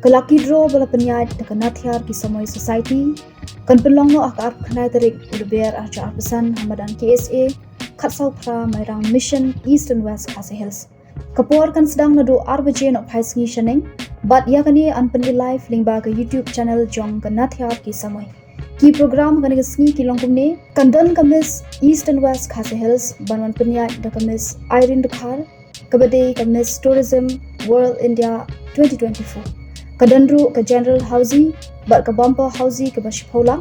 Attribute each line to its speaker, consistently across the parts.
Speaker 1: Kalaki draw bala Pyniaid da Thiar ki Samoi society. Kan penlong no akar khanai Tarik Lber arca pesan Hamadan KSA khatsau pra mairang mission east and west Khasi Hills. Kapor kan sedang nado arbaje no phais ngi shaneng but yakani anpani live lingba ka YouTube channel jong ka Thiar ki Samoi. Ki program kan ngi ki longkumne kandan kamis east and west Khasi Hills banwan Pyniaid da kamis Irene Dakhar kabade kamis tourism world India 2024. Kadandru ka general housing bat ka bumper housing ka bashiphola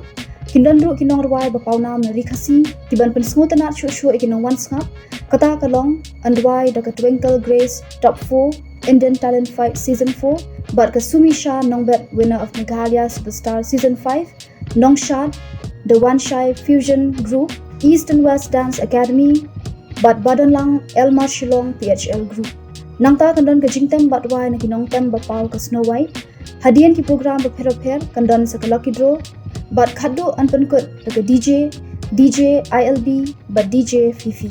Speaker 1: kindandru kinong rwai ba pauna na rikasi kiban pen smutana shu ikinong wansngap kata kalong andwai da ka twinkle grace top 4 Indian talent fight season 4 bat ka sumisha nongbet winner of Meghalaya superstar season 5 nongshad the one shy fusion group east and west dance academy bat badanlang elmar shillong phl group nangta kandan ka jingtem batwai na kinong tem ba pau ka snow white hadian ki program ba pher kandan sa lucky draw bat khaddo anpan kut daga DJ ILB ba DJ Fifi